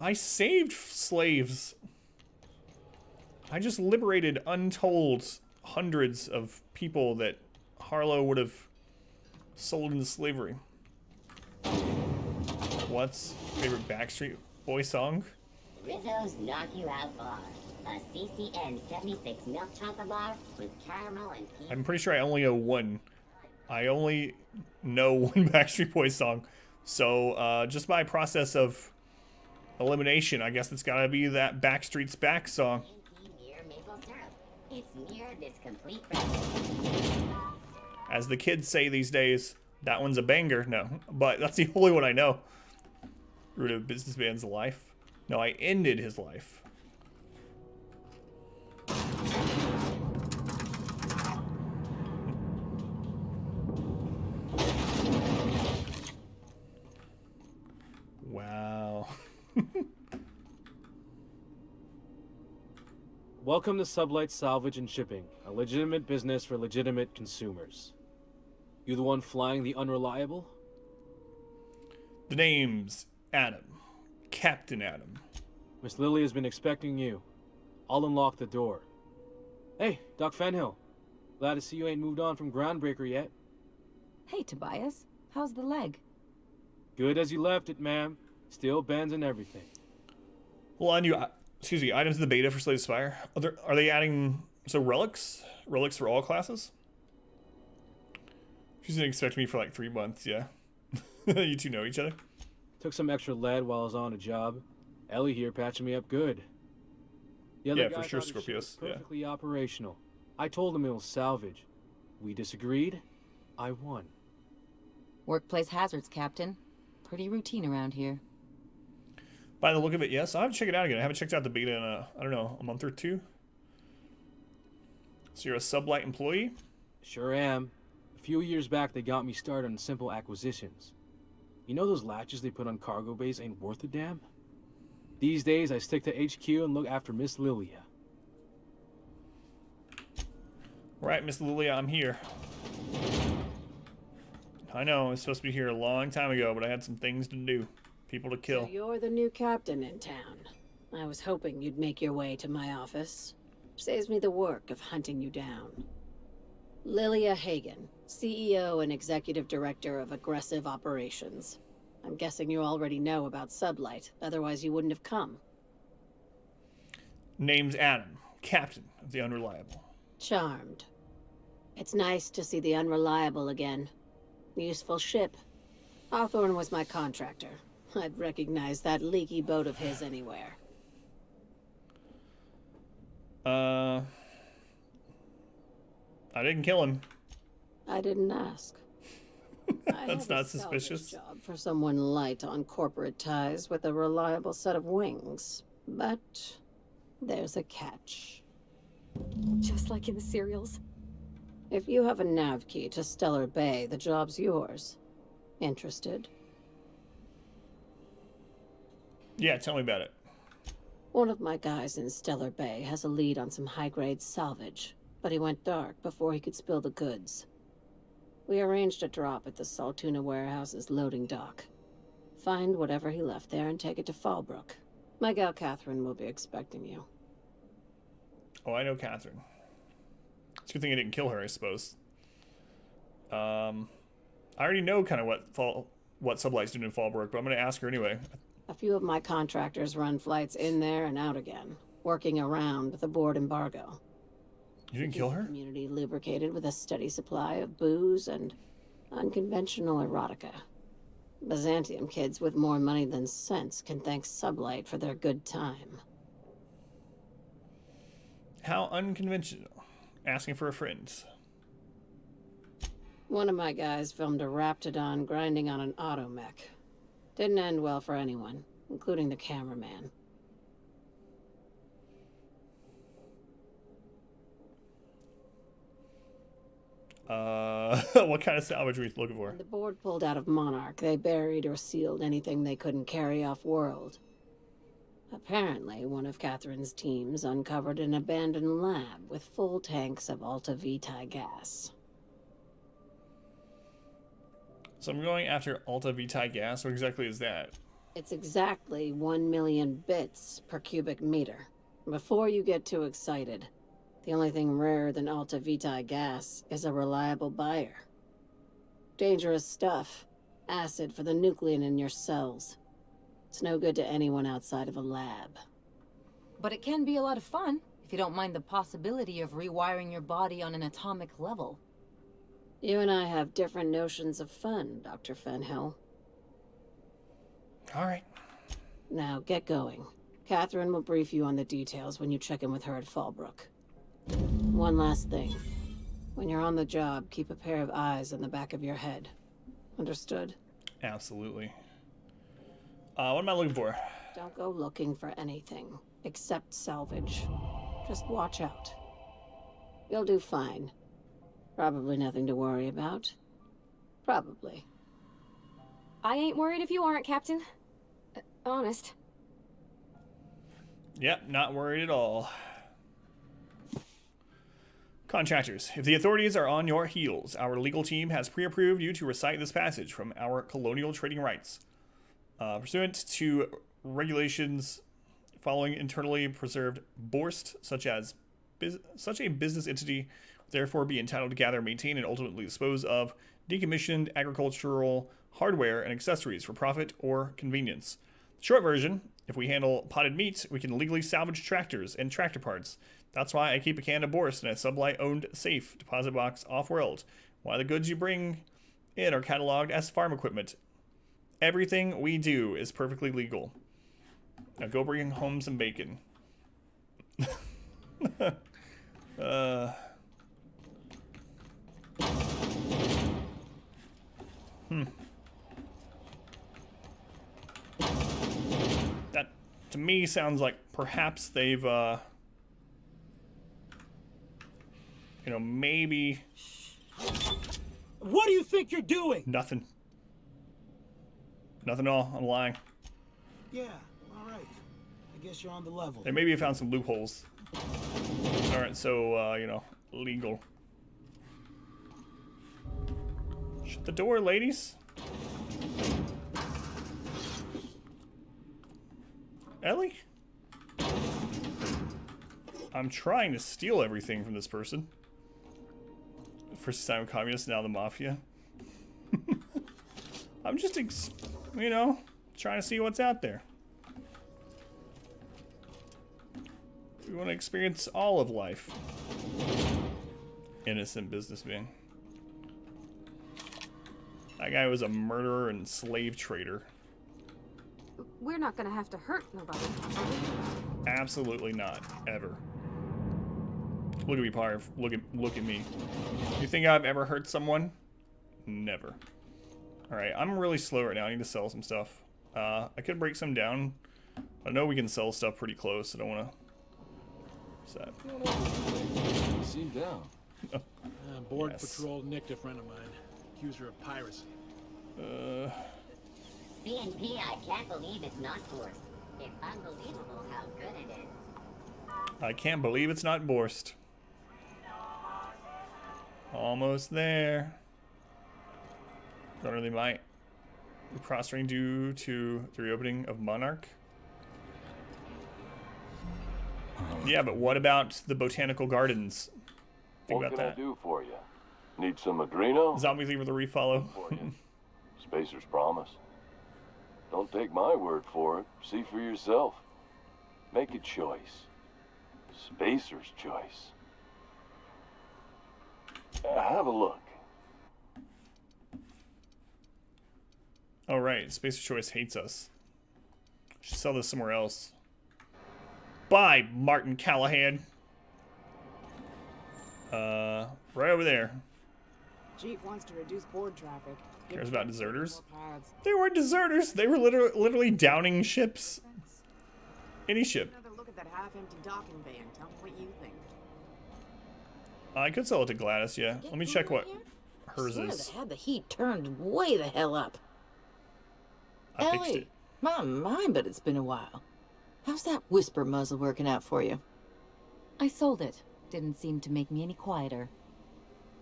I saved slaves. I just liberated untold hundreds of people that Harlow would have sold into slavery. What's your favorite Backstreet Boy song? Rizzo's Knock You Out Bar. A CCN 76 milk chocolate bar with caramel and peanut. I'm pretty sure I only know one. I only know one Backstreet Boys song. So, just by process of elimination, I guess it's gotta be that Backstreet's Back song. Near maple syrup. It's near this complete breakfast. As the kids say these days, that one's a banger. No, but that's the only one I know. Root of a businessman's life. No, I ended his life. Wow. Welcome to Sublight Salvage and Shipping, a legitimate business for legitimate consumers. You the one flying the Unreliable? The name's Adam. Captain Adam. Miss Lily has been expecting you. I'll unlock the door. Hey, Doc Fenhill. Glad to see you ain't moved on from Groundbreaker yet. Hey, Tobias. How's the leg? Good as you left it, ma'am. Still bends and everything. Well, on you, excuse me, items in the beta for Slay the Spire. Are they adding, so relics? Relics for all classes? She's gonna expect me for like 3 months, yeah. You two know each other? Took some extra lead while I was on a job. Ellie here patching me up good. The other Yeah, guy for sure, thought his ship was Scorpius, yeah. perfectly operational. I told him it was salvage. We disagreed. I won. Workplace hazards, Captain. Pretty routine around here. By the look of it, yes. I'll have to check it out again. I haven't checked out the beta in, I don't know, a month or two. So you're a Sublight employee? Sure am. A few years back, they got me started on simple acquisitions. You know those latches they put on cargo bays ain't worth a damn? These days, I stick to HQ and look after Miss Lilia. Right, Miss Lilia, I'm here. I know, I was supposed to be here a long time ago, but I had some things to do. People to kill. So you're the new captain in town. I was hoping you'd make your way to my office. Saves me the work of hunting you down. Lilia Hagen, CEO and Executive Director of Aggressive Operations. I'm guessing you already know about Sublight, otherwise you wouldn't have come. Name's Adam, Captain of the Unreliable. Charmed. It's nice to see the Unreliable again. Useful ship. Hawthorne was my contractor. I'd recognize that leaky boat of his anywhere. I didn't kill him. I didn't ask. That's not suspicious. Job for someone light on corporate ties with a reliable set of wings. But there's a catch. Just like in the serials. If you have a nav key to Stellar Bay, the job's yours. Interested? Yeah, tell me about it. One of my guys in Stellar Bay has a lead on some high-grade salvage, but he went dark before he could spill the goods. We arranged a drop at the Saltuna warehouse's loading dock. Find whatever he left there and take it to Fallbrook. My gal Catherine will be expecting you. Oh, I know Catherine. It's a good thing I didn't kill her, I suppose. I already know kind of what Sublight's doing in Fallbrook, but I'm going to ask her anyway. A few of my contractors run flights in there and out again, working around the board embargo. You didn't kill her? Community lubricated with a steady supply of booze and unconventional erotica. Byzantium kids with more money than sense can thank Sublight for their good time. How unconventional. Asking for a friend. One of my guys filmed a Raptidon grinding on an automech. Didn't end well for anyone, including the cameraman. What kind of salvage were you looking for? When the board pulled out of Monarch, they buried or sealed anything they couldn't carry off-world. Apparently, one of Catherine's teams uncovered an abandoned lab with full tanks of Alta Vitae gas. So I'm going after Alta Vitae gas. What exactly is that? It's exactly 1 million bits per cubic meter. Before you get too excited, the only thing rarer than Alta Vitae gas is a reliable buyer. Dangerous stuff. Acid for the nucleon in your cells. It's no good to anyone outside of a lab. But it can be a lot of fun, if you don't mind the possibility of rewiring your body on an atomic level. You and I have different notions of fun, Dr. Fenhill. All right. Now, get going. Catherine will brief you on the details when you check in with her at Fallbrook. One last thing. When you're on the job, keep a pair of eyes on the back of your head. Understood? Absolutely. What am I looking for? Don't go looking for anything, except salvage. Just watch out. You'll do fine. Probably nothing to worry about. Probably. I ain't worried if you aren't, Captain. Honest. Yep, not worried at all. Contractors, if the authorities are on your heels, our legal team has pre-approved you to recite this passage from our colonial trading rights. Pursuant to regulations following internally preserved borst, such a business entity will therefore be entitled to gather, maintain, and ultimately dispose of decommissioned agricultural hardware and accessories for profit or convenience. The short version, if we handle potted meat, we can legally salvage tractors and tractor parts. That's why I keep a can of Borst in a sublight-owned safe deposit box off-world. Why the goods you bring in are cataloged as farm equipment. Everything we do is perfectly legal. Now go bring home some bacon. That, to me, sounds like perhaps they've, maybe... What do you think you're doing? Nothing. Nothing at all. I'm lying. Yeah, all right. I guess you're on the level. They maybe found some loopholes. Alright, so, legal. Shut the door, ladies. Ellie? I'm trying to steal everything from this person. First time communist, now the mafia. I'm just, trying to see what's out there. We want to experience all of life. Innocent businessman. That guy was a murderer and slave trader. We're not gonna have to hurt nobody. Absolutely not. Ever. Look at me, Parv. Look at me. You think I've ever hurt someone? Never. Alright, I'm really slow right now. I need to sell some stuff. I could break some down. I know we can sell stuff pretty close. I don't want to... You seem down. Board Yes. patrol nicked a friend of mine. Accused her of piracy. CNP, I can't believe it's not forced. It's unbelievable how good it is. I can't believe it's not Borst. Almost there. Don't really might. Prostrating due to the reopening of Monarch. Yeah, but what about the botanical gardens? Think What about can that. I do for you? Need some Adreno? Zombie leave with a refollow. For you. Spacer's promise. Don't take my word for it. See for yourself. Make a choice. Spacer's choice. Have a look. Oh right, Spacer Choice hates us. Should sell this somewhere else. Bye, Martin Callahan. Right over there. Chief wants to reduce board traffic. Cares about deserters? More paths. They weren't deserters. They were literally downing ships. Any ship. Another look at that half-empty docking bay and tell me what you think. I could sell it to Gladys, yeah. Let me check what hers Swear is. they had the heat turned way the hell up. I fixed Ellie, it. my mind, but it's been a while. How's that whisper muzzle working out for you? I sold it. Didn't seem to make me any quieter.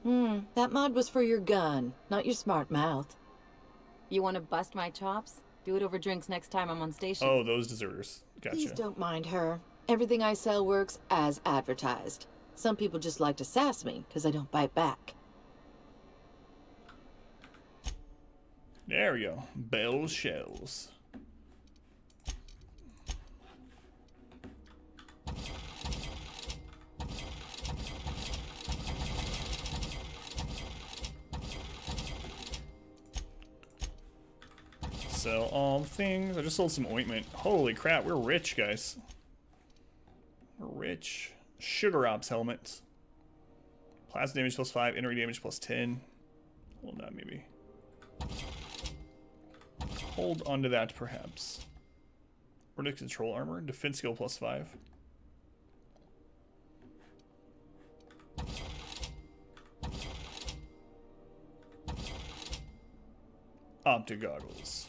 That mod was for your gun, not your smart mouth. You want to bust my chops? Do it over drinks next time I'm on station. Oh, those deserters. Please Gotcha. don't mind her. Everything I sell works as advertised. Some people just like to sass me because I don't bite back. There we go. Bell shells. Sell all things. I just sold some ointment. Holy crap, we're rich, guys. We're rich. Sugar Ops helmet. Plasma damage plus 5, entry damage plus 10. Hold on, maybe. Hold on to that, perhaps. Verdict control armor. Defense skill plus 5. Optic goggles.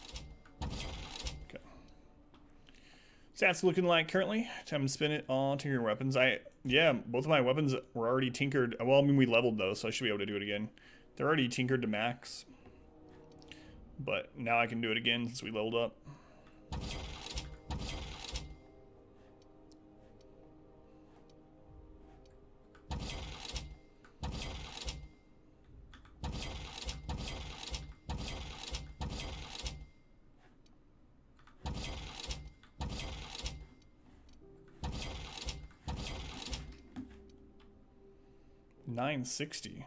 Okay. Stats looking like currently. Time to spin it on tinkering weapons. Yeah, both of my weapons were already tinkered. Well, I mean, we leveled those, so I should be able to do it again. They're already tinkered to max. But now I can do it again since we leveled up. $960.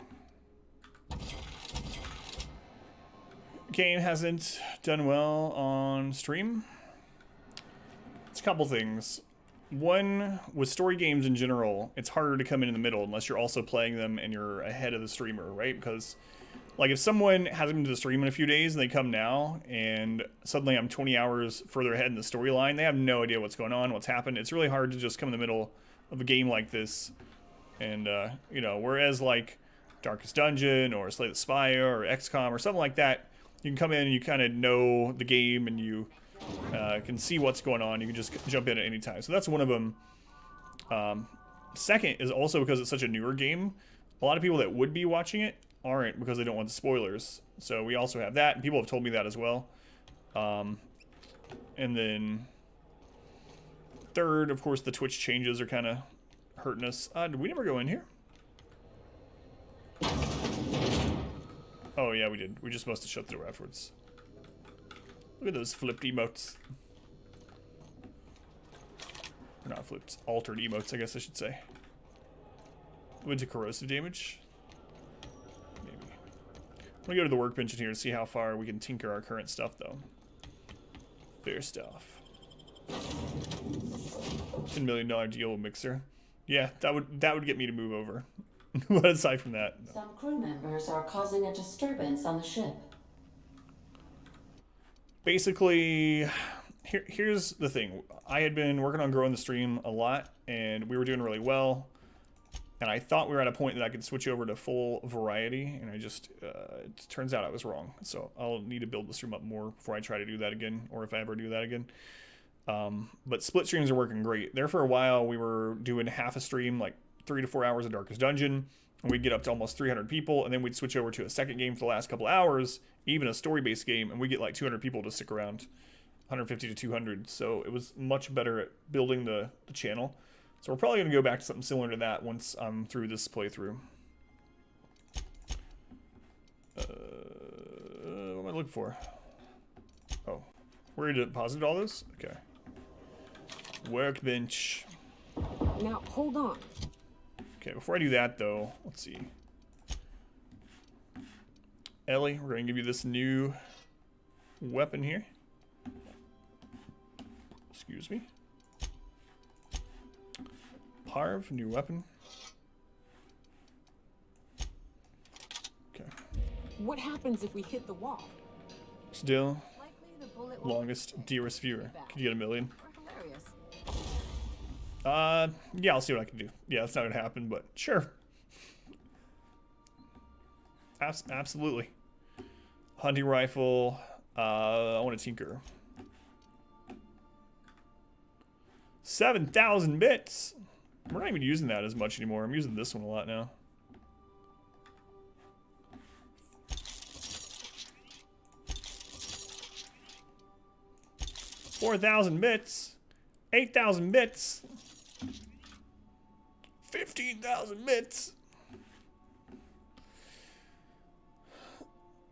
Kane hasn't done well on stream. It's a couple things. One, with story games in general, it's harder to come in the middle unless you're also playing them and you're ahead of the streamer, right? Because, like, if someone hasn't been to the stream in a few days and they come now and suddenly I'm 20 hours further ahead in the storyline, they have no idea what's going on, what's happened. It's really hard to just come in the middle of a game like this. And, you know, whereas, like, Darkest Dungeon or Slay the Spire or XCOM or something like that, you can come in and you kind of know the game and you can see what's going on. You can just jump in at any time. So that's one of them. Second is also because it's such a newer game, a lot of people that would be watching it aren't because they don't want the spoilers. So we also have that, and people have told me that as well. And then third, of course, the Twitch changes are kind of hurting us. Did we never go in here? Oh, yeah, we did. We just must have shut the door afterwards. Look at those flipped emotes. Or not flipped, altered emotes, I guess I should say. Went to corrosive damage. Maybe. I'm gonna go to the workbench in here to see how far we can tinker our current stuff, though. Fair stuff. $10 million deal mixer. Yeah, that would get me to move over. But aside from that, no. Some crew members are causing a disturbance on the ship. Basically, here's the thing. I had been working on growing the stream a lot, and we were doing really well. And I thought we were at a point that I could switch over to full variety, and I just, it turns out I was wrong. So I'll need to build the stream up more before I try to do that again, or if I ever do that again. But split streams are working great. There for a while, we were doing half a stream, like 3 to 4 hours of Darkest Dungeon, and we'd get up to almost 300 people, and then we'd switch over to a second game for the last couple hours, even a story-based game, and we get like 200 people to stick around, 150 to 200. So it was much better at building the channel. So we're probably going to go back to something similar to that once I'm through this playthrough. What am I looking for? Oh, where did it deposit all this? Okay. Workbench. Now, hold on. Okay, before I do that, though, let's see. Ellie, we're going to give you this new weapon here. Excuse me. Parv, new weapon. Okay. What happens if we hit the wall? Still, longest, dearest viewer. Could you get 1 million? Yeah, I'll see what I can do. Yeah, that's not gonna happen, but sure. Absolutely. Hunting rifle. I want to tinker. 7,000 bits. We're not even using that as much anymore. I'm using this one a lot now. 4,000 bits. 8,000 bits. 15,000 bits.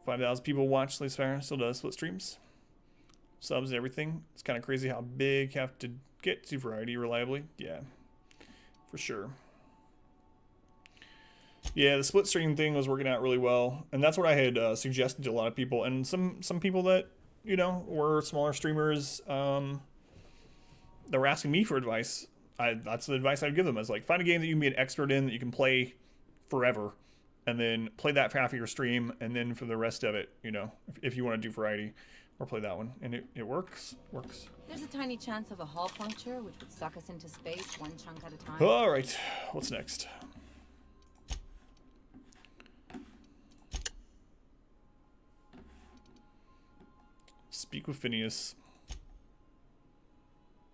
5,000 people watch Slayspire. Still does split streams. Subs and everything. It's kind of crazy how big you have to get to variety reliably. Yeah, for sure. Yeah, the split stream thing was working out really well, and that's what I had suggested to a lot of people, and some people that, you know, were smaller streamers, they were asking me for advice. That's the advice I'd give them. Is like, find a game that you can be an expert in, that you can play forever, and then play that for half of your stream, and then for the rest of it, you know, if you want to do variety, or play that one, and it works. There's a tiny chance of a hull puncture, which would suck us into space one chunk at a time. All right, what's next? Speak with Phineas.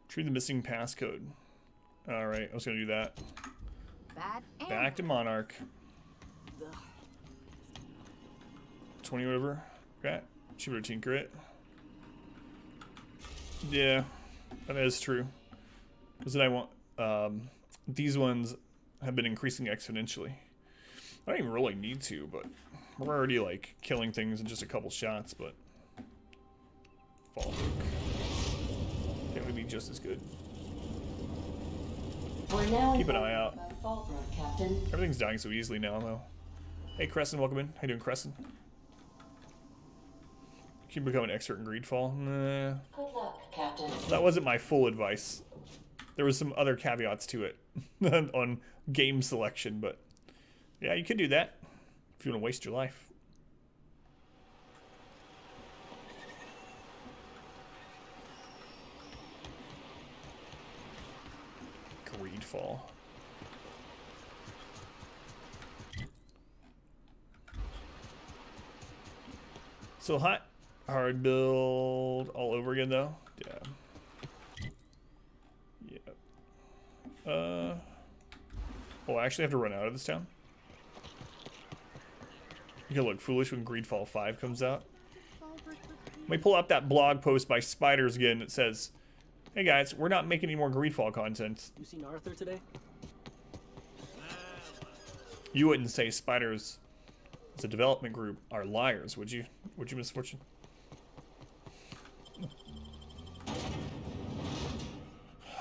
Retrieve the missing passcode. All right, I was gonna do that. Back to Monarch. 20 whatever. Okay, cheaper to tinker it. Yeah, that is true. Because then I want these ones have been increasing exponentially. I don't even really need to, but we're already like killing things in just a couple shots. But fall it would be just as good. We're now Keep an eye out. Captain. Everything's dying so easily now, though. Hey, Crescent, welcome in. How you doing, Crescent? Keep becoming an expert in Greedfall. Nah. Good luck, Captain. That wasn't my full advice. There was some other caveats to it on game selection, but yeah, you could do that if you want to waste your life. Greedfall. So hot. Hard build all over again, though. Yeah. Yeah. Oh, I actually have to run out of this town. You can look foolish when Greedfall 5 comes out. Let me pull up that blog post by Spiders again. It says, "Hey guys, we're not making any more Greedfall content." You seen Arthur today? You wouldn't say Spiders as a development group are liars, would you? Would you, Misfortune?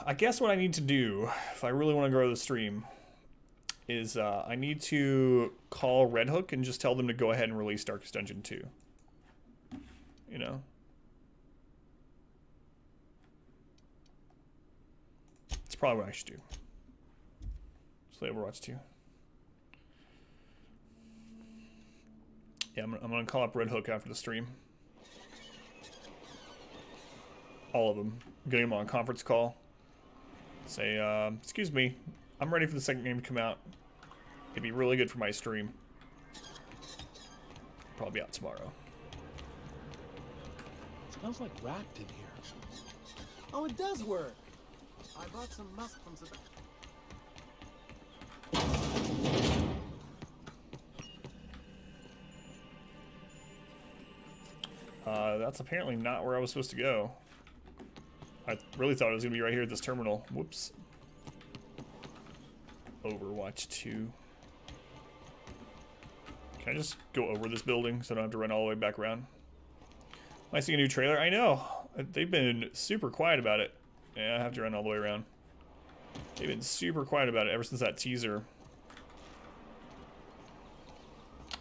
I guess what I need to do, if I really want to grow the stream, is I need to call Red Hook and just tell them to go ahead and release Darkest Dungeon 2. You know? That's probably what I should do. Just play Overwatch 2. Yeah, I'm gonna call up Red Hook after the stream. All of them. I'm getting them on a conference call. Say, excuse me, I'm ready for the second game to come out. It'd be really good for my stream. Probably out tomorrow. Smells like wrapped in here. Oh, it does work. I bought some musk from Savannah. That's apparently not where I was supposed to go. I really thought it was going to be right here at this terminal. Whoops. Overwatch 2. Can I just go over this building so I don't have to run all the way back around? Am I seeing a new trailer? I know. They've been super quiet about it. Yeah, I have to run all the way around. They've been super quiet about it ever since that teaser.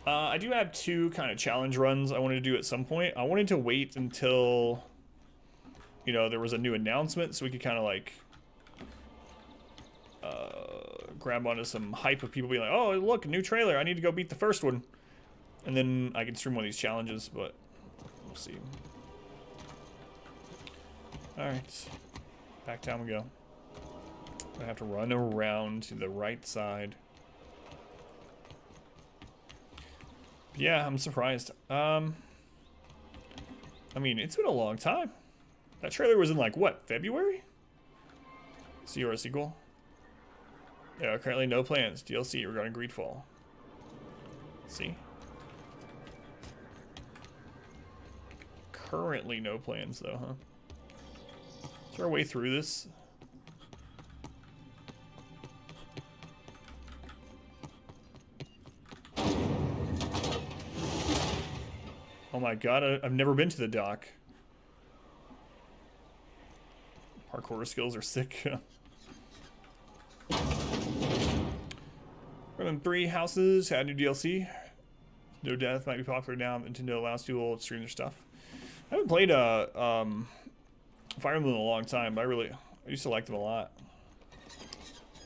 I do have two kind of challenge runs I wanted to do at some point. I wanted to wait until, you know, there was a new announcement so we could kind of like grab onto some hype of people being like, oh, look, a new trailer. I need to go beat the first one. And then I can stream one of these challenges, but we'll see. Alright. Back down we go. I have to run around to the right side. Yeah, I'm surprised. I mean, it's been a long time. That trailer was in like, what, February? See or a sequel? There are currently no plans. DLC regarding Greedfall. See? Currently no plans though, huh? Is there a way through this? Oh my god, I've never been to the dock. Parkour skills are sick. Running 3 houses, add new DLC. No Death might be popular now. Nintendo allows people to stream their stuff. I haven't played Fire Emblem in a long time, but I used to like them a lot.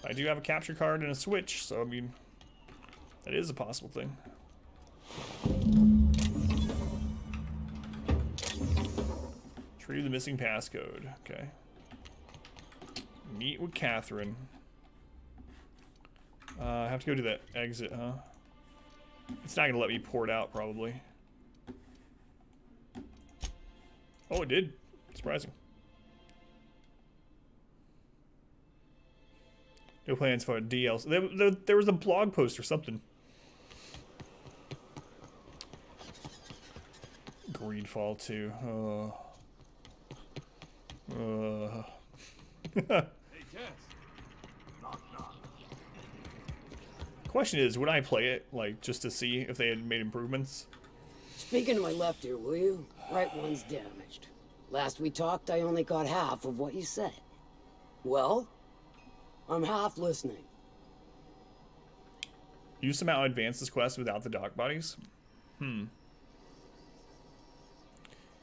I do have a capture card and a Switch, so I mean, that is a possible thing. Retrieve the missing passcode. Okay. Meet with Catherine. I have to go to that exit, huh? It's not gonna let me port out, probably. Oh, it did. Surprising. No plans for a DLC. There was a blog post or something. Greedfall 2. Question is, would I play it, like, just to see if they had made improvements? Speaking to my left here, will you? Right one's damaged. Last we talked, I only got half of what you said. Well, I'm half listening. You somehow advance this quest without the dock bodies?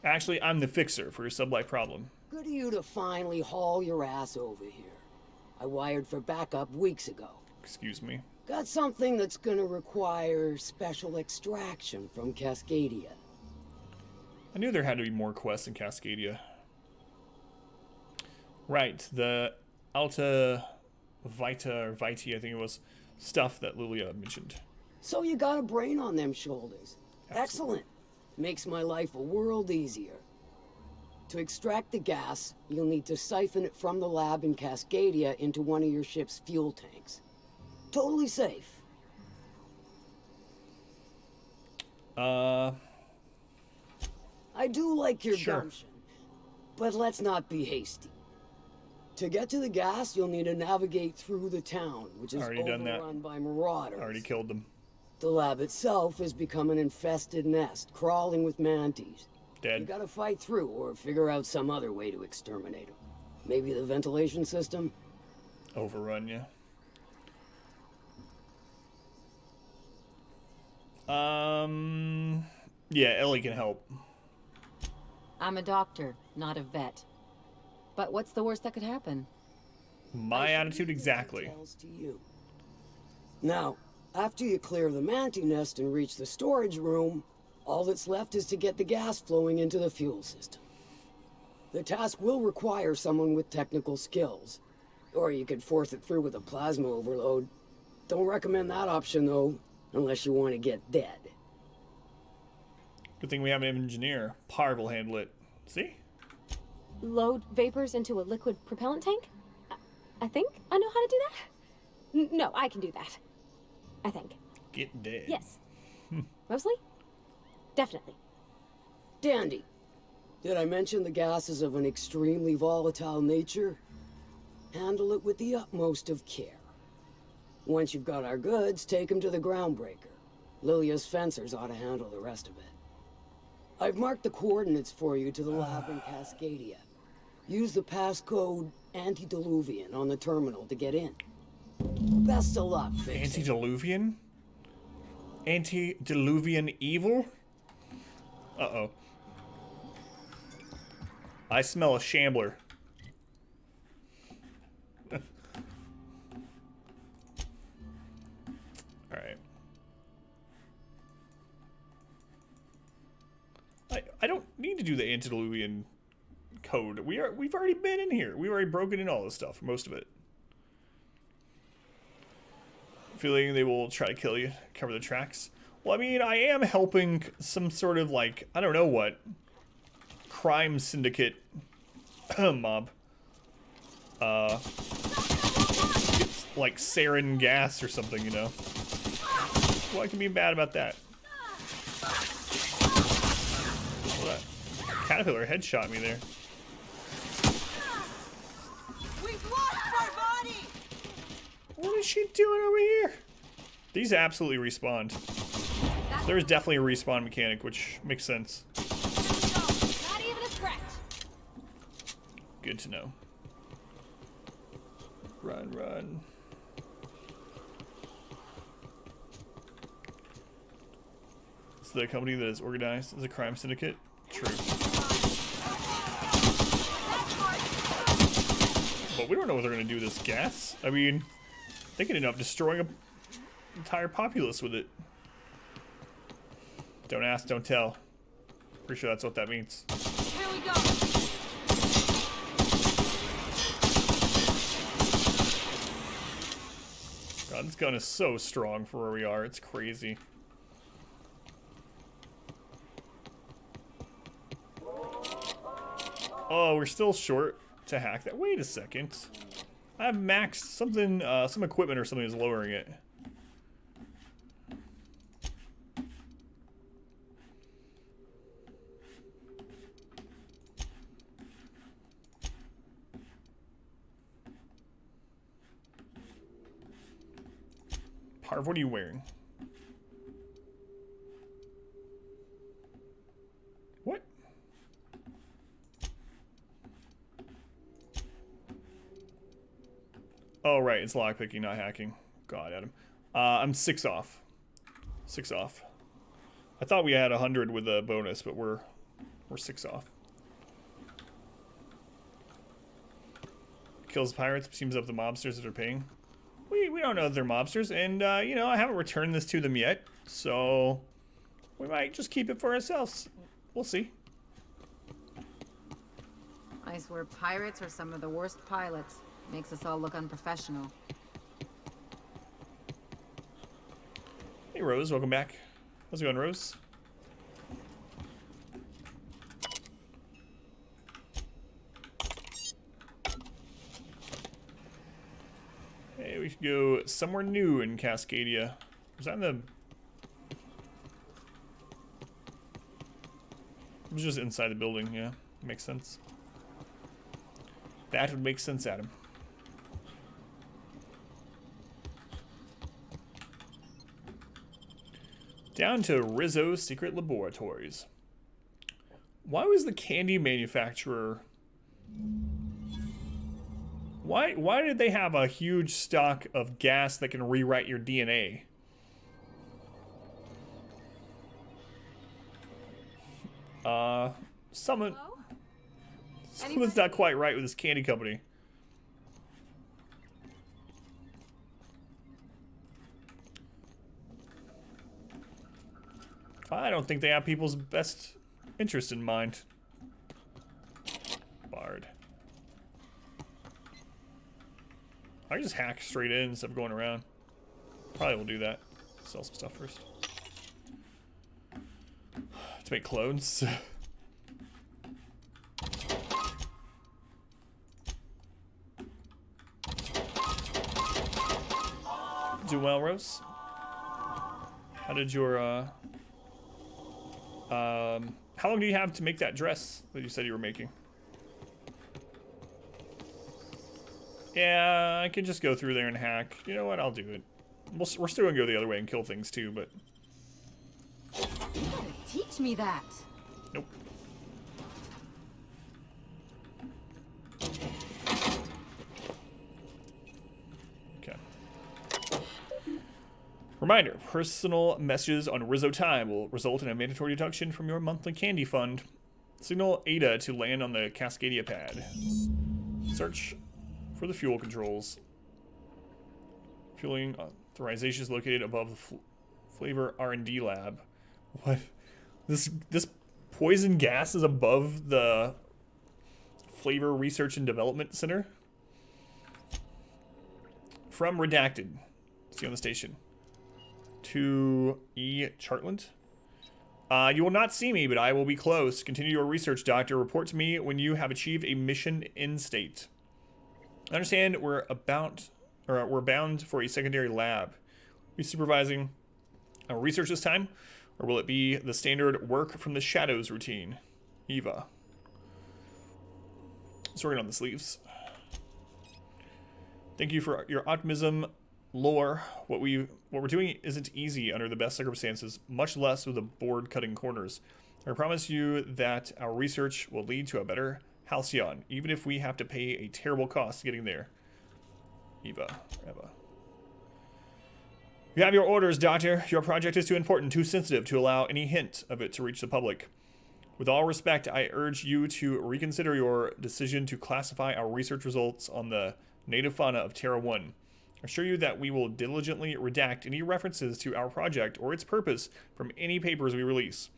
Actually, I'm the fixer for your sublight problem. Good of you to finally haul your ass over here. I wired for backup weeks ago. Excuse me. Got something that's gonna require special extraction from Cascadia. I knew there had to be more quests in Cascadia. Right, the Alta Vita, or Viti, I think it was, stuff that Lilia mentioned. So you got a brain on them shoulders. Absolutely. Excellent. Makes my life a world easier. To extract the gas, you'll need to siphon it from the lab in Cascadia into one of your ship's fuel tanks. Totally safe. I do like your gumption, but let's not be hasty. To get to the gas, you'll need to navigate through the town, which is overrun by marauders. Already killed them. The lab itself has become an infested nest, crawling with mantis. Dead. You gotta fight through, or figure out some other way to exterminate them. Maybe the ventilation system? Overrun, yeah. Yeah, Ellie can help. I'm a doctor, not a vet. But what's the worst that could happen? My attitude exactly. To you. Now, after you clear the mantis nest and reach the storage room, all that's left is to get the gas flowing into the fuel system. The task will require someone with technical skills. Or you could force it through with a plasma overload. Don't recommend that option, though, unless you want to get dead. Good thing we have an engineer. Parv will handle it. See? Load vapors into a liquid propellant tank? I think I know how to do that. No, I can do that. I think. Get dead. Yes. Mostly? Definitely. Dandy. Did I mention the gas is of an extremely volatile nature? Handle it with the utmost of care. Once you've got our goods, take them to the groundbreaker. Lilia's fencers ought to handle the rest of it. I've marked the coordinates for you to the lab in Cascadia. Use the passcode Antediluvian on the terminal to get in. Best of luck, fixer. Antediluvian? Antediluvian evil? Uh-oh. I smell a shambler. Alright. I don't need to do the antediluvian code. We've already been in here. We've already broken in all this stuff, most of it. Feeling they will try to kill you, cover the tracks. Well, I mean, I am helping some sort of, like, I don't know what, crime syndicate mob. It's like sarin gas or something, you know. What can be bad about that? Well, that caterpillar headshot me there. What is she doing over here? These absolutely respawned. There's definitely a respawn mechanic, which makes sense. Not even a scratch. Good to know. Run, run. It's the company that is organized as a crime syndicate. True. But we don't know what they're going to do with this gas. I mean, they could end up destroying an entire populace with it. Don't ask, don't tell. Pretty sure that's what that means. Here we go. God, this gun is so strong for where we are. It's crazy. Oh, we're still short to hack that. Wait a second. I have maxed something, some equipment or something is lowering it. Parv, what are you wearing? What? Oh, right, it's lockpicking, not hacking. God, Adam. I'm 6 off. 6 off. I thought we had 100 with a bonus, but we're 6 off. Kills pirates, teams up the mobsters that are paying. We don't know that they're mobsters, and, you know, I haven't returned this to them yet, so we might just keep it for ourselves. We'll see. I swear pirates are some of the worst pilots. Makes us all look unprofessional. Hey, Rose, welcome back. How's it going, Rose? Hey, we should go somewhere new in Cascadia. Was that in the... It was just inside the building, yeah. Makes sense. That would make sense, Adam. Down to Rizzo's Secret Laboratories. Why was the candy manufacturer... Why did they have a huge stock of gas that can rewrite your DNA? Something's not quite right with this candy company. I don't think they have people's best interest in mind. Bard. I can just hack straight in instead of going around. Probably will do that. Sell some stuff first. To make clones. Doing well, Rose? How did your, how long do you have to make that dress that you said you were making? Yeah, I could just go through there and hack. You know what? I'll do it. We're still gonna go the other way and kill things too, but... You gotta teach me that. Nope. Okay. Reminder, personal messages on Rizzo Time will result in a mandatory deduction from your monthly candy fund. Signal Ada to land on the Cascadia pad. Search for the fuel controls. Fueling authorization is located above the flavor R&D lab. What? This poison gas is above the flavor research and development center? From Redacted. See you on the station. To E. Chartland. You will not see me, but I will be close. Continue your research, Doctor. Report to me when you have achieved a mission end state. I understand we're bound for a secondary lab. Are you supervising our research this time? Or will it be the standard work from the shadows routine? Eva. It's working on the sleeves. Thank you for your optimism lore, what we're doing isn't easy under the best circumstances, much less with the board cutting corners. I promise you that our research will lead to a better Halcyon, even if we have to pay a terrible cost getting there. Eva. You have your orders, Doctor. Your project is too important, too sensitive to allow any hint of it to reach the public. With all respect, I urge you to reconsider your decision to classify our research results on the native fauna of Terra 1. I assure you that we will diligently redact any references to our project or its purpose from any papers we release.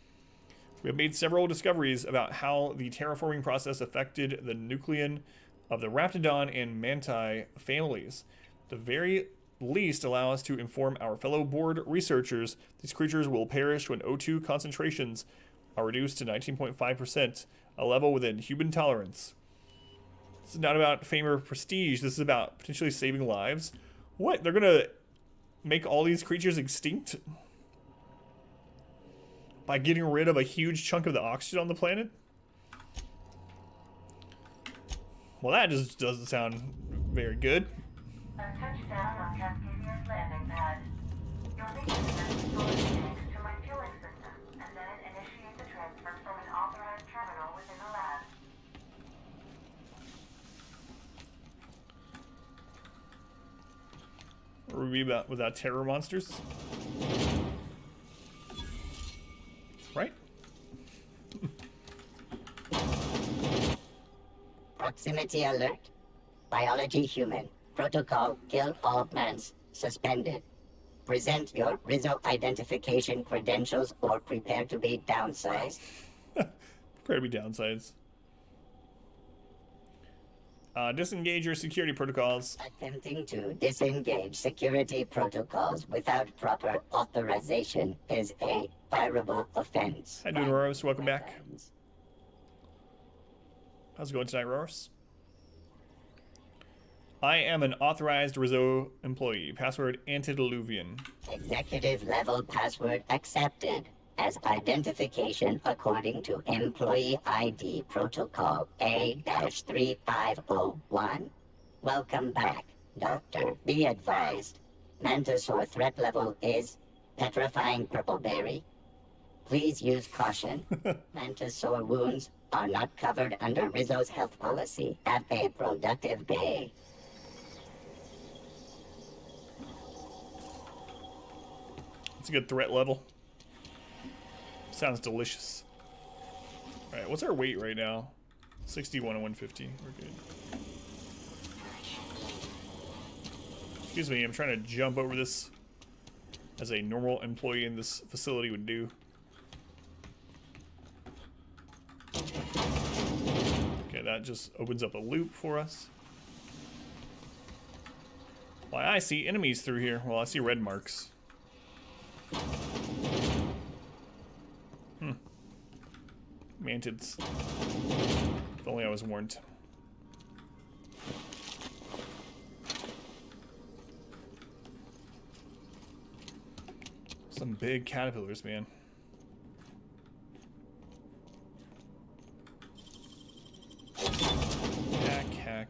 We have made several discoveries about how the terraforming process affected the nucleon of the Raptidon and Manti families. At the very least, allow us to inform our fellow board researchers these creatures will perish when O2 concentrations are reduced to 19.5%, a level within human tolerance. This is not about fame or prestige. This is about potentially saving lives. What? They're gonna make all these creatures extinct? By getting rid of a huge chunk of the oxygen on the planet? Well, that just doesn't sound very good. A touchdown on Cascadia's landing pad. You'll need to connect the storage tanks to my fueling system, and then initiate the transfer from an authorized terminal within the lab. What would we be about without terror monsters? Right? Proximity alert. Biology human. Protocol kill all plants. Suspended. Present your Rizzo identification credentials or prepare to be downsized. Prepare to be downsized. Disengage your security protocols. Attempting to disengage security protocols without proper authorization is a fireable offense. How you doing, Roros? Welcome back. How's it going tonight, Roros? I am an authorized Rizzo employee. Password antediluvian. Executive level password accepted as identification according to employee ID protocol A-3501. Welcome back, Doctor. Be advised. Mantisaur threat level is petrifying purple berry. Please use caution. Mantisaur wounds are not covered under Rizzo's health policy. Have a productive day. It's a good threat level. Sounds delicious. Alright, what's our weight right now? 61 and 150. We're good. Excuse me, I'm trying to jump over this as a normal employee in this facility would do. Okay, that just opens up a loop for us. Why, I see enemies through here. Well, I see red marks. Mantids. If only I was warned. Some big caterpillars, man.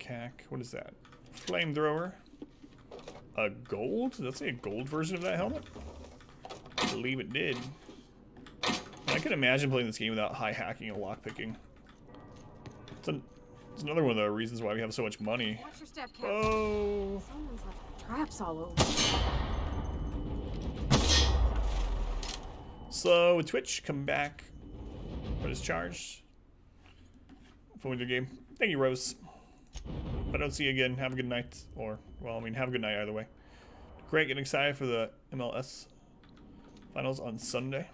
Hack. What is that? Flamethrower. A gold? Does that say a gold version of that helmet? I believe it did. I can imagine playing this game without high hacking and lockpicking. It's another one of the reasons why we have so much money. Watch your step, Captain. Oh! Someone's left traps all over. So, with Twitch, come back. What is charged? Phone the game. Thank you, Rose. If I don't see you again, have a good night. Or, well, I mean, have a good night either way. Great, getting excited for the MLS finals on Sunday.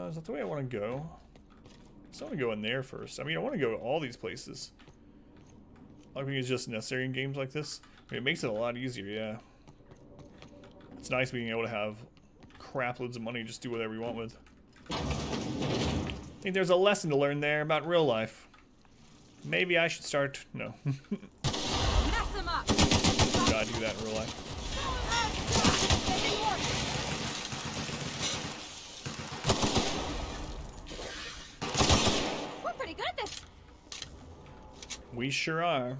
Is that the way I want to go? So I want to go in there first. I mean, I want to go to all these places. Lockpicking is just necessary in games like this. I mean, it makes it a lot easier, yeah. It's nice being able to have crap loads of money and just do whatever you want with. I think there's a lesson to learn there about real life. Maybe I should start... No. Mess him up. Gotta do that in real life. We're pretty good at this. We sure are.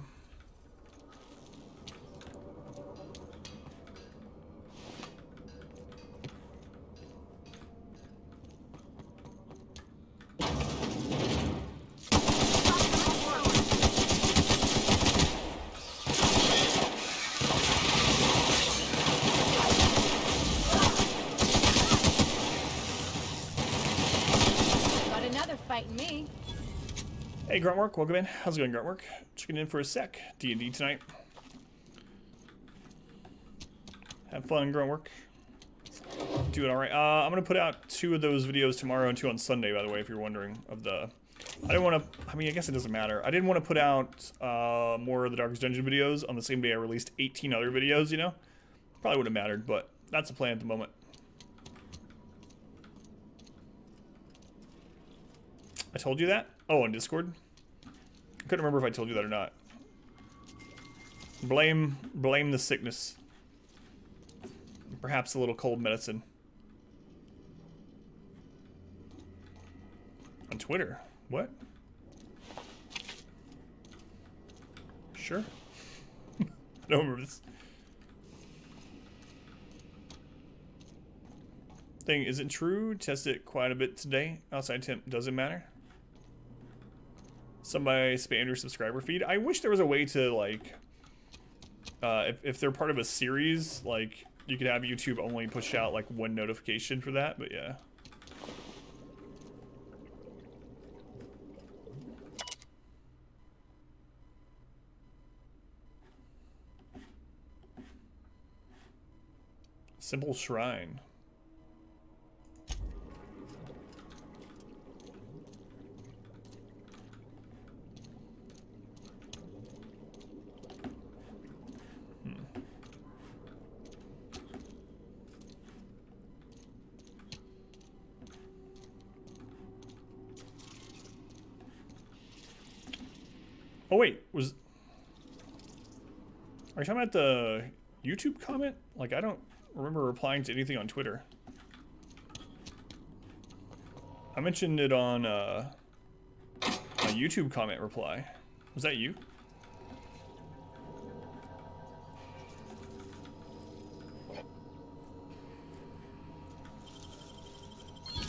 Hey, Gruntwork, welcome in. How's it going, Gruntwork? Checking in for a sec. D&D tonight. Have fun, Gruntwork. Doing all right. I'm gonna put out 2 of those videos tomorrow and 2 on Sunday, by the way, if you're wondering. I didn't want to. I mean, I guess it doesn't matter. I didn't want to put out more of the Darkest Dungeon videos on the same day I released 18 other videos. You know, probably would have mattered, but that's the plan at the moment. I told you that? Oh, on Discord? I couldn't remember if I told you that or not. Blame the sickness. Perhaps a little cold medicine. On Twitter? What? Sure. I don't remember this. Thing isn't true. Test it quite a bit today. Outside temp doesn't matter. Somebody spammed your subscriber feed. I wish there was a way to, like, if they're part of a series, like, you could have YouTube only push out, like, 1 notification for that, but yeah. Simple shrine. Oh wait, are you talking about the YouTube comment? Like, I don't remember replying to anything on Twitter. I mentioned it on a YouTube comment reply. Was that you?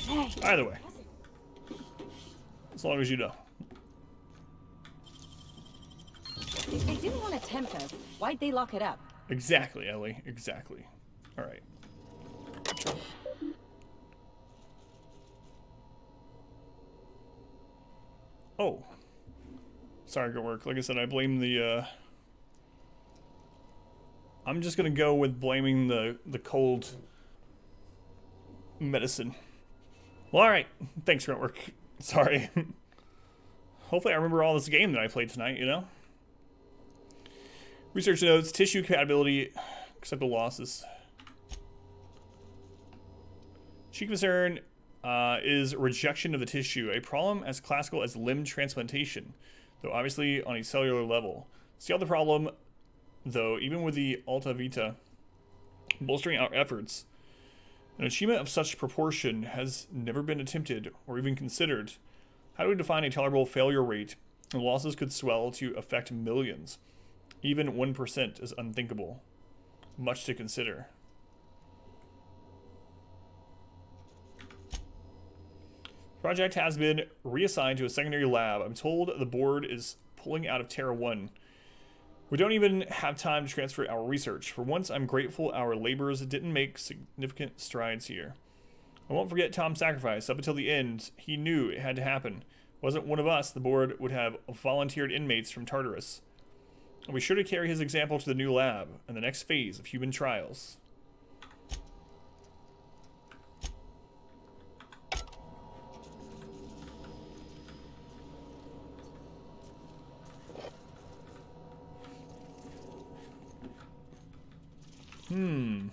Hey. Either way. As long as you know. If they didn't want to tempt us, why'd they lock it up? Exactly, Ellie. Exactly. All right. Oh. Sorry, good work. Like I said, I blame the, I'm just gonna go with blaming the cold medicine. Well, all right. Thanks, good work. Sorry. Hopefully I remember all this game that I played tonight, you know? Research notes, tissue compatibility, acceptable losses. Chief concern is rejection of the tissue, a problem as classical as limb transplantation, though obviously on a cellular level. See all the problem, though, even with the Alta Vita bolstering our efforts, an achievement of such proportion has never been attempted or even considered. How do we define a tolerable failure rate? The losses could swell to affect millions. Even 1% is unthinkable. Much to consider. Project has been reassigned to a secondary lab. I'm told the board is pulling out of Terra 1. We don't even have time to transfer our research. For once, I'm grateful our laborers didn't make significant strides here. I won't forget Tom's sacrifice. Up until the end, he knew it had to happen. Wasn't one of us, the board would have volunteered inmates from Tartarus. I'll be sure to carry his example to the new lab and the next phase of human trials. I'm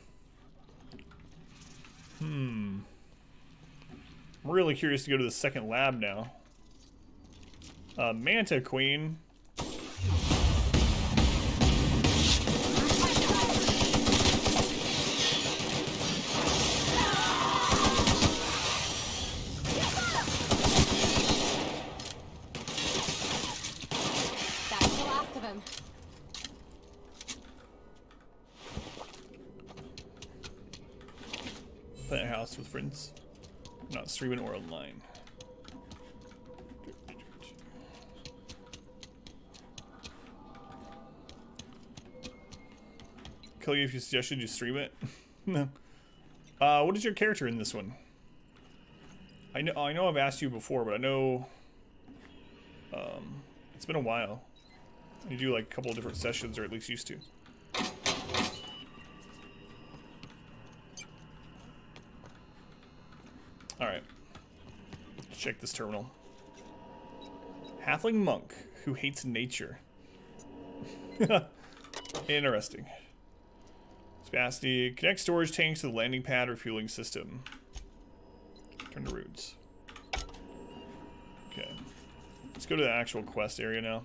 really curious to go to the second lab now. Manta Queen. Playing a house with friends, not streaming or online. Kill you if you suggested you stream it. No. What is your character in this one? I know I've asked you before, but I know It's been a while. You do like a couple of different sessions, or at least used to. Alright. Let's check this terminal. Halfling monk who hates nature. Interesting. Capacity. Connect storage tanks to the landing pad refueling system. Turn to routes. Okay. Let's go to the actual quest area now.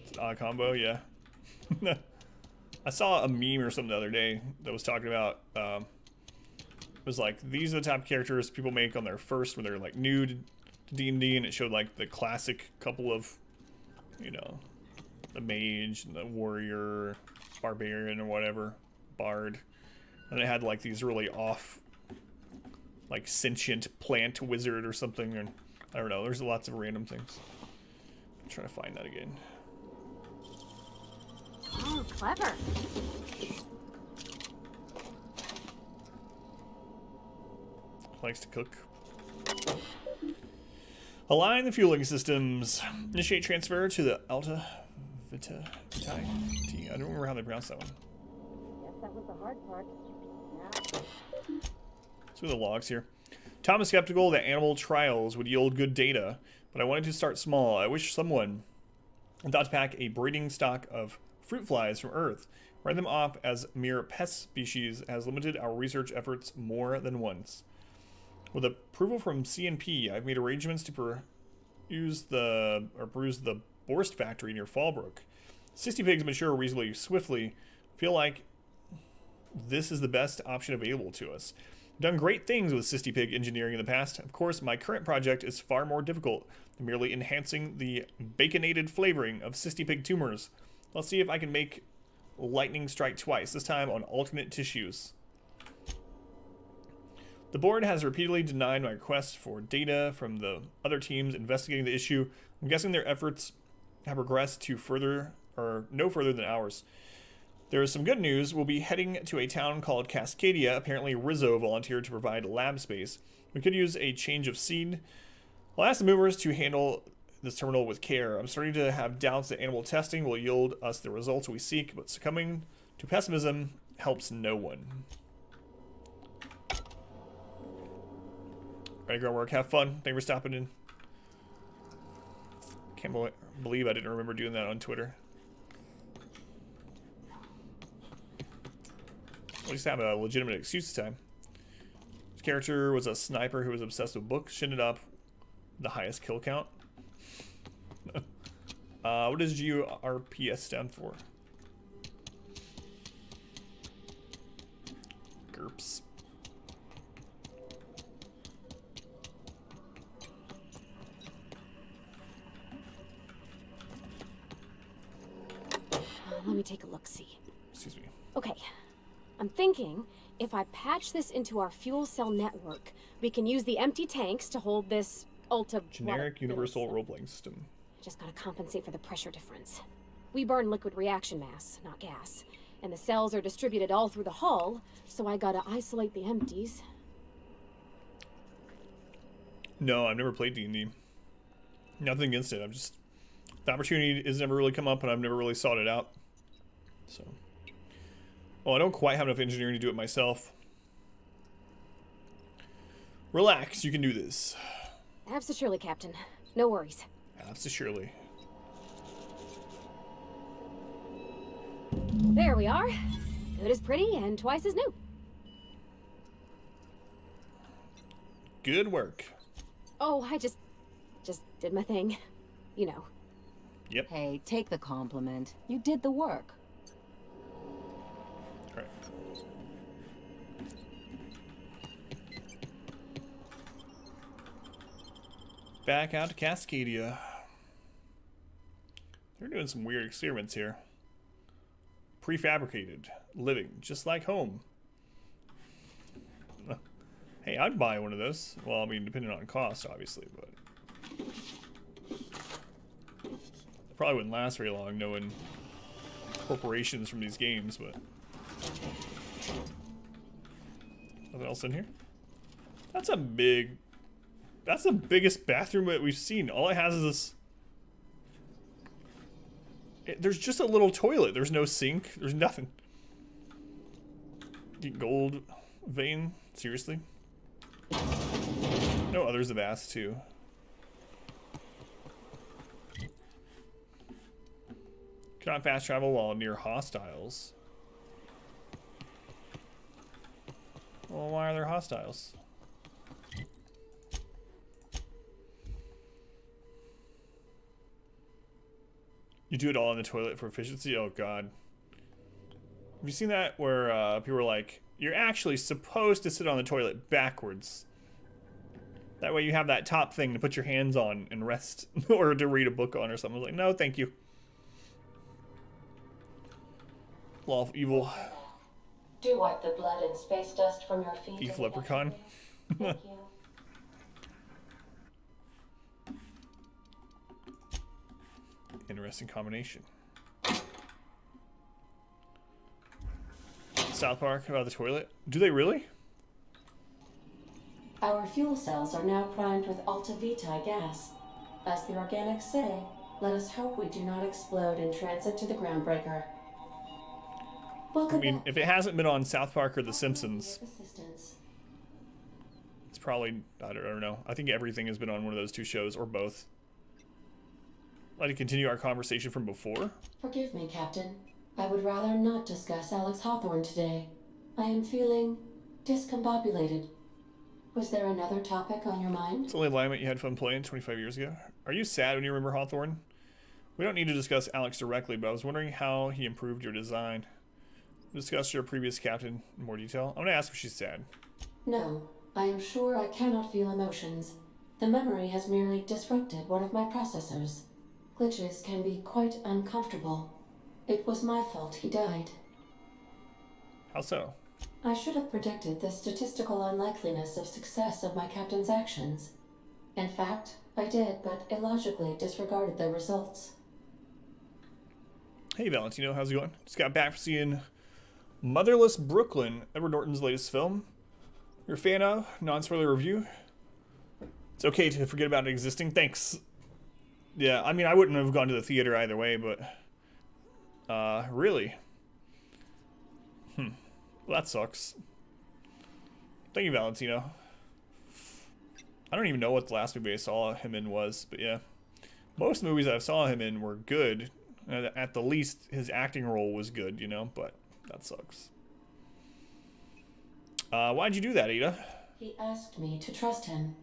It's an odd combo, yeah. I saw a meme or something the other day that was talking about, it was like, these are the type of characters people make on their first, when they're like new to D&D, and it showed like the classic couple of, you know, the mage, and the warrior, barbarian, or whatever, bard. And it had like these really off, like sentient plant wizard or something, and I don't know, there's lots of random things. I'm trying to find that again. Oh, clever. Likes to cook. Align the fueling systems. Initiate transfer to the Alta Vita. I don't remember how they pronounce that one. Guess that was the hard part. Let's go to the logs here. Tom is skeptical that animal trials would yield good data, but I wanted to start small. I wish someone thought to pack a breeding stock of fruit flies from Earth. Write them off as mere pest species has limited our research efforts more than once. With approval from CNP, I've made arrangements to peruse the Borst factory near Fallbrook. 60 pigs mature reasonably swiftly. Feel like this is the best option available to us. I've done great things with 60 pig engineering in the past. Of course, my current project is far more difficult than merely enhancing the baconated flavoring of 60 pig tumors. Let's see if I can make lightning strike twice, this time on alternate tissues. The board has repeatedly denied my request for data from the other teams investigating the issue. I'm guessing their efforts have progressed to no further than ours. There is some good news. We'll be heading to a town called Cascadia. Apparently Rizzo volunteered to provide lab space. We could use a change of scene. I'll ask the movers to handle this terminal with care. I'm starting to have doubts that animal testing will yield us the results we seek, but succumbing to pessimism helps no one. Ready to go to work. Have fun. Thanks for stopping in. Can't believe I didn't remember doing that on Twitter. At least have a legitimate excuse this time. This character was a sniper who was obsessed with books. Shouldn't it up the highest kill count? What does GRPS stand for? GURPS. Let me take a look-see. Excuse me. Okay. I'm thinking if I patch this into our fuel cell network, we can use the empty tanks to hold this generic universal role-playing system. Just gotta compensate for the pressure difference. We burn liquid reaction mass, not gas. And the cells are distributed all through the hull, so I gotta isolate the empties. No, I've never played D&D. Nothing against it. The opportunity has never really come up, and I've never really sought it out. So, well, I don't quite have enough engineering to do it myself. Relax, you can do this. Absolutely, Captain. No worries. Absolutely. There we are. Good as pretty and twice as new. Good work. Oh, I just did my thing. You know. Yep. Hey, take the compliment. You did the work. Right. Back out to Cascadia. They're doing some weird experiments here. Prefabricated. Living. Just like home. Hey, I'd buy one of those. Well, I mean, depending on cost, obviously, but... probably wouldn't last very long knowing corporations from these games, but... Nothing else in here? That's the biggest bathroom that we've seen. All it has is this There's just a little toilet. There's no sink. There's nothing. Gold vein? Seriously? No, others have asked too. Cannot fast travel while near hostiles. Well, why are there hostiles? You do it all in the toilet for efficiency? Oh god. Have you seen that where people are like, you're actually supposed to sit on the toilet backwards. That way you have that top thing to put your hands on and rest or to read a book on or something. I was like, no, thank you. Law of evil. Do wipe the blood and space dust from your feet. Thief leprechaun. Thank you. Interesting combination. South Park about the toilet. Do they really? Our fuel cells are now primed with Alta Vitae gas. As the organics say, let us hope we do not explode in transit to the groundbreaker. I mean, if it hasn't been on South Park or The Simpsons, it's probably, I don't know. I think everything has been on one of those two shows, or both. I'd like to continue our conversation from before. Forgive me, Captain. I would rather not discuss Alex Hawthorne today. I am feeling discombobulated. Was there another topic on your mind? It's the only alignment you had fun playing 25 years ago. Are you sad when you remember Hawthorne? We don't need to discuss Alex directly, but I was wondering how he improved your design. Discuss your previous captain in more detail. I'm gonna ask if she's sad. No, I am sure I cannot feel emotions. The memory has merely disrupted one of my processors. Glitches can be quite uncomfortable. It was my fault he died. How so? I should have predicted the statistical unlikeliness of success of my captain's actions. In fact, I did, but illogically disregarded the results. Hey Valentino, how's it going? Just got back from seeing Motherless Brooklyn, Edward Norton's latest film. You're a fan of? Non-spoiler review? It's okay to forget about it existing. Thanks. Yeah, I mean, I wouldn't have gone to the theater either way, but... really? Well, that sucks. Thank you, Valentino. I don't even know what the last movie I saw him in was, but yeah. Most movies I saw him in were good. At the least, his acting role was good, you know, but that sucks. Why'd you do that, Ada? He asked me to trust him.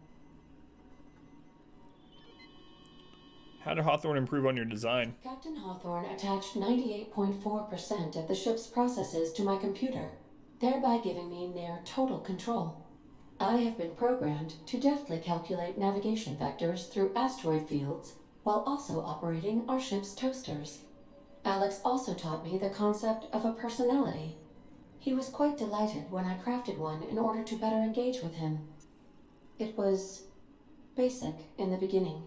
How did Hawthorne improve on your design? Captain Hawthorne attached 98.4% of the ship's processes to my computer, thereby giving me near total control. I have been programmed to deftly calculate navigation vectors through asteroid fields, while also operating our ship's toasters. Alex also taught me the concept of a personality. He was quite delighted when I crafted one in order to better engage with him. It was basic in the beginning.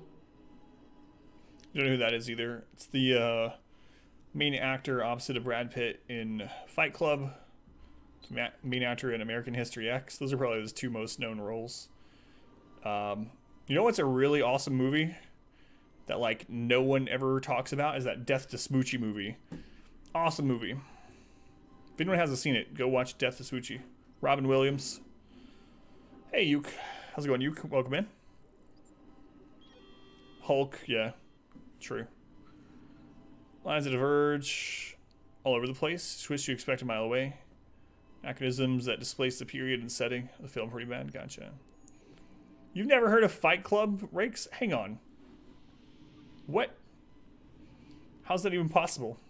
You don't know who that is either. It's the main actor opposite of Brad Pitt in Fight Club. Main actor in American History X. Those are probably his two most known roles. You know what's a really awesome movie that like no one ever talks about is that Death to Smoochie movie. Awesome movie. If anyone hasn't seen it, go watch Death to Smoochie. Robin Williams. Hey, Uke. How's it going, Uke? Welcome in. Hulk, yeah. True. Lines that diverge all over the place. Twist you expect a mile away. Mechanisms that displace the period and setting of the film pretty bad. Gotcha. You've never heard of Fight Club, Rakes? Hang on. What? How's that even possible?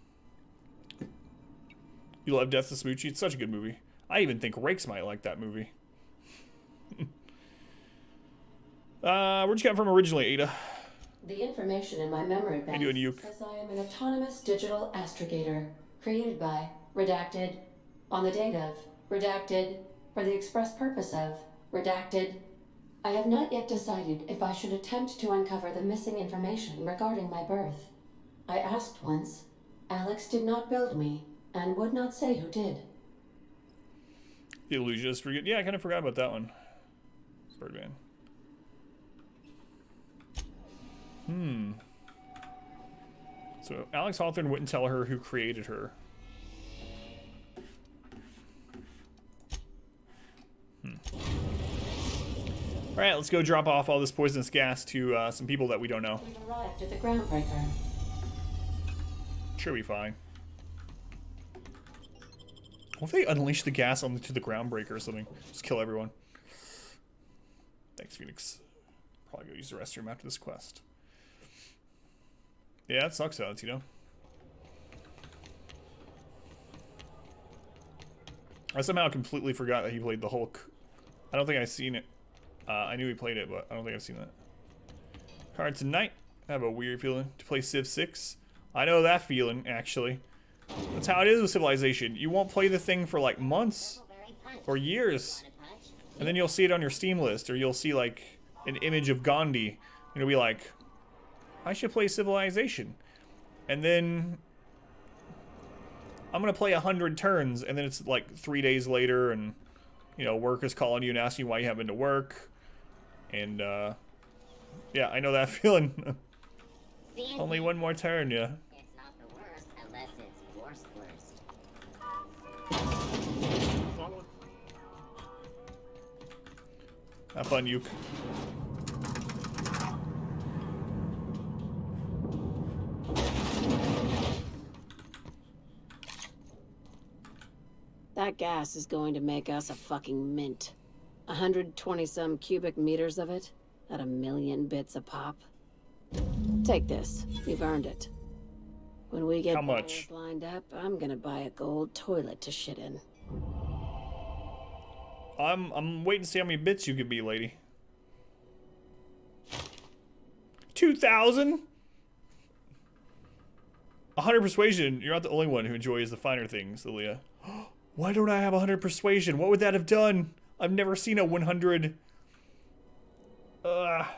You love Death to Smoochie? It's such a good movie. I even think Rakes might like that movie. Where'd you come from originally, Ada? The information in my memory bank says I am an autonomous digital astrogator, created by, redacted, on the date of, redacted, for the express purpose of, redacted. I have not yet decided if I should attempt to uncover the missing information regarding my birth. I asked once. Alex did not build me, and would not say who did. The Illusionist Brigade. Yeah, I kind of forgot about that one. Birdman. So Alex Hawthorne wouldn't tell her who created her. All right, let's go drop off all this poisonous gas to some people that we don't know. We've arrived at the groundbreaker. Sure, be fine. What if they unleash the gas onto the groundbreaker or something? Just kill everyone. Thanks, Phoenix. Probably go use the restroom after this quest. Yeah, it sucks, Alex, you know? I somehow completely forgot that he played the Hulk. I don't think I've seen it. I knew he played it, but I don't think I've seen that. Hard tonight. I have a weird feeling to play Civ 6. I know that feeling, actually. That's how it is with Civilization. You won't play the thing for like months or years. And then you'll see it on your Steam list, or you'll see like an image of Gandhi. And you'll be like, I should play Civilization. And then I'm gonna play 100 turns, and then it's like 3 days later, and you know, work is calling you and asking why you haven't been to work. And yeah, I know that feeling. Only one more turn, yeah. It's not the worst unless it's worst. Have fun, Yuke. That gas is going to make us a fucking mint. 120-some cubic meters of it at 1,000,000 bits a pop. Take this. You've earned it. When we get how much lined up, I'm gonna buy a gold toilet to shit in. I'm waiting to see how many bits you could be, lady. 2,000? 100 persuasion. You're not the only one who enjoys the finer things, Lilia. Why don't I have 100 persuasion? What would that have done? I've never seen a 100. God,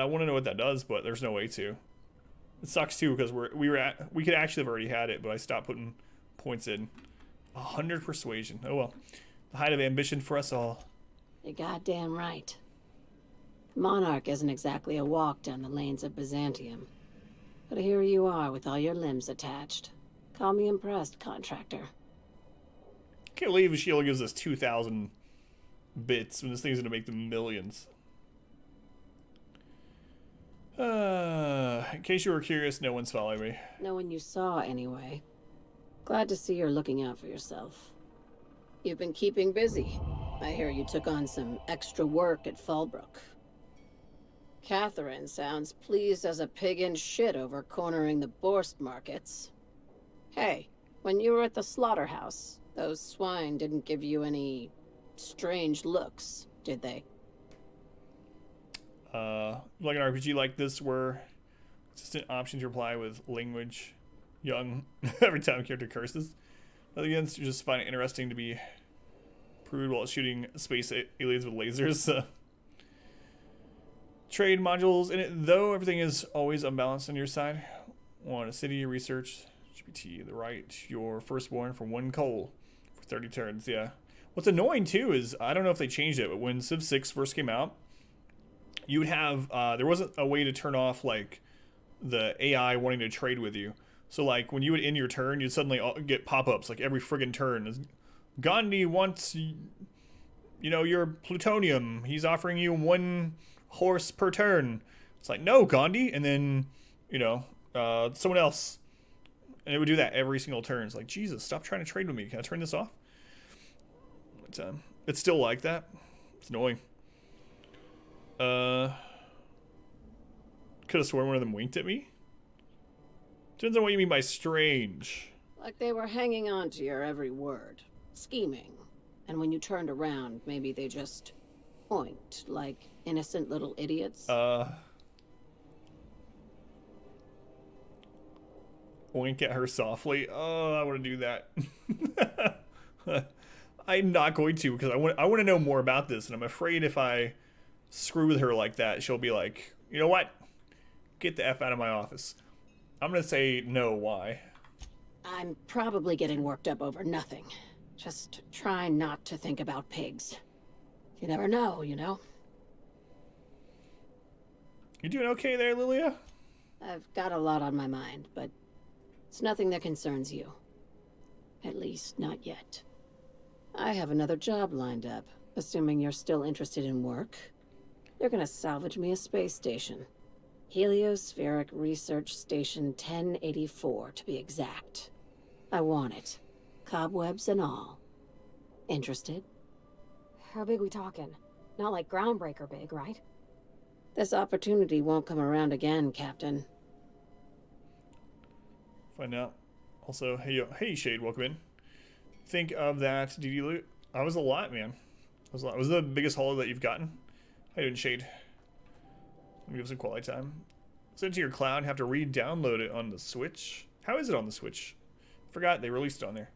I want to know what that does, but there's no way to. It sucks too because we could actually have already had it, but I stopped putting points in. 100 persuasion. Oh well, the height of ambition for us all. You're goddamn right. Monarch isn't exactly a walk down the lanes of Byzantium. But here you are with all your limbs attached. Call me impressed, contractor. Can't believe she only gives us 2,000 bits when this thing's gonna make them millions. In case you were curious, no one's following me. No one you saw, anyway. Glad to see you're looking out for yourself. You've been keeping busy. I hear you took on some extra work at Fallbrook. Catherine sounds pleased as a pig in shit over cornering the Borst markets. Hey, when you were at the slaughterhouse, those swine didn't give you any strange looks, did they? Like an RPG like this where consistent options reply with language young every time a character curses. Again, you just find it interesting to be prude while shooting space aliens with lasers. Trade modules in it, though everything is always unbalanced on your side. Want a city research GPT, the right, your firstborn for 1 coal for 30 turns. Yeah. What's annoying too is I don't know if they changed it, but when Civ 6 first came out, you would have there wasn't a way to turn off like the AI wanting to trade with you. So like when you would end your turn, you'd suddenly get pop-ups like every friggin' turn. Gandhi wants, you know, your plutonium. He's offering you 1 horse per turn. It's like, no, Gandhi. And then, you know, someone else. And it would do that every single turn. It's like, Jesus, stop trying to trade with me. Can I turn this off? But, it's still like that. It's annoying. Could have sworn one of them winked at me. Depends on what you mean by strange. Like they were hanging on to your every word. Scheming. And when you turned around, maybe they just point like innocent little idiots. Wink at her softly. Oh, I want to do that. I'm not going to because I want to know more about this, and I'm afraid if I screw with her like that, she'll be like, you know what? Get the F out of my office. I'm gonna say no. Why? I'm probably getting worked up over nothing. Just try not to think about pigs. You never know, you know? You doing okay there, Lilia? I've got a lot on my mind, but it's nothing that concerns you. At least, not yet. I have another job lined up, assuming you're still interested in work. They're gonna salvage me a space station. Heliospheric Research Station 1084, to be exact. I want it. Cobwebs and all. Interested? How big we talking? Not like groundbreaker big, right? This opportunity won't come around again, Captain. Find out. Also, hey Shade, welcome in. Think of that DD loot. That was a lot, man. That was a lot. Was the biggest haul that you've gotten? How you doing, Shade? Let me give some quality time. Send it to your cloud. Have to re-download it on the Switch. How is it on the Switch? Forgot they released it on there.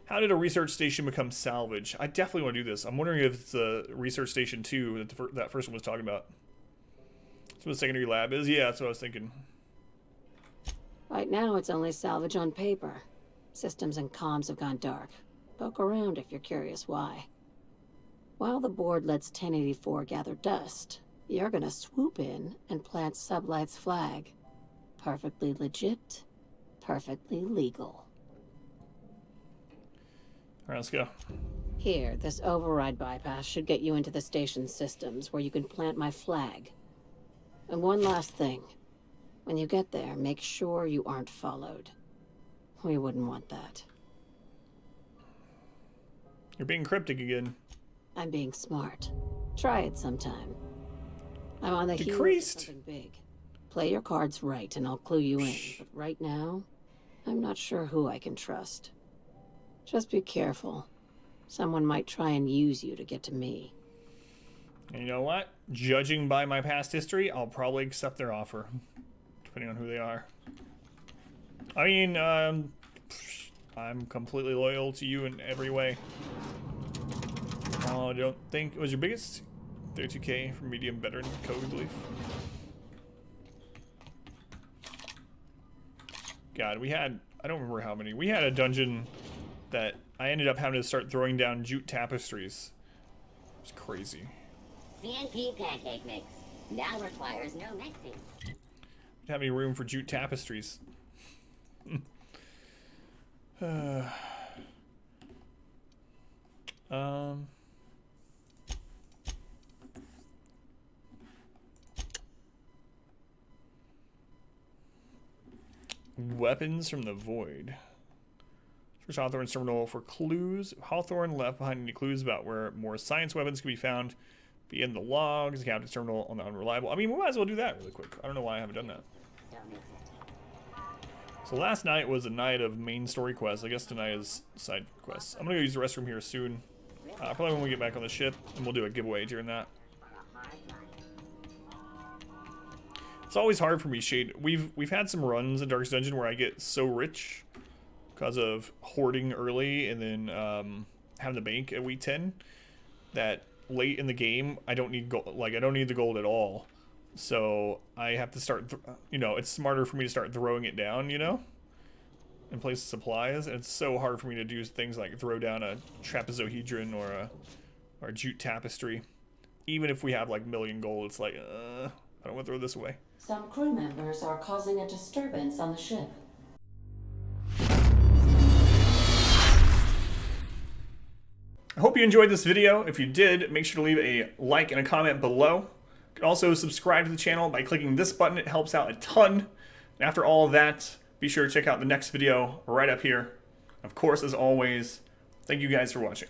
How did a research station become salvage? I definitely want to do this. I'm wondering if it's the research station 2 that that first one was talking about. That's what the secondary lab is. Yeah, that's what I was thinking. Right now, it's only salvage on paper. Systems and comms have gone dark. Poke around if you're curious why. While the board lets 1084 gather dust, you're gonna swoop in and plant Sublight's flag. Perfectly legit, perfectly legal. Alright, let's go. Here, this override bypass should get you into the station's systems where you can plant my flag. And one last thing. When you get there, make sure you aren't followed. We wouldn't want that. You're being cryptic again. I'm being smart. Try it sometime. I'm on the heels of Decreased. something big. Play your cards right and I'll clue you in. But right now, I'm not sure who I can trust. Just be careful. Someone might try and use you to get to me. And you know what? Judging by my past history, I'll probably accept their offer. Depending on who they are. I mean, I'm completely loyal to you in every way. I don't think it was your biggest. 32k for medium veteran code, I believe. God, we had, I don't remember how many. We had a dungeon that I ended up having to start throwing down jute tapestries. It was crazy. CNP pancake mix now requires no mixing. Didn't have any room for jute tapestries. Weapons from the void. Search Hawthorne's terminal for clues. Hawthorne left behind any clues about where more science weapons can be found. Be in the logs. The captain's terminal on the unreliable. I mean, we might as well do that really quick. I don't know why I haven't done that. So last night was a night of main story quests. I guess tonight is side quests. I'm gonna go use the restroom here soon. Probably when we get back on the ship, and we'll do a giveaway during that. It's always hard for me, Shade. We've had some runs in Darkest Dungeon where I get so rich because of hoarding early and then having the bank at week 10 that late in the game I don't need gold. Like I don't need the gold at all. So I have to start, you know, it's smarter for me to start throwing it down, you know, in place of supplies. And it's so hard for me to do things like throw down a trapezohedron or a jute tapestry. Even if we have like million gold, it's like, I don't want to throw this away. Some crew members are causing a disturbance on the ship. I hope you enjoyed this video. If you did, make sure to leave a like and a comment below. You can also subscribe to the channel by clicking this button. It helps out a ton. And after all of that, be sure to check out the next video right up here. Of course, as always, thank you guys for watching.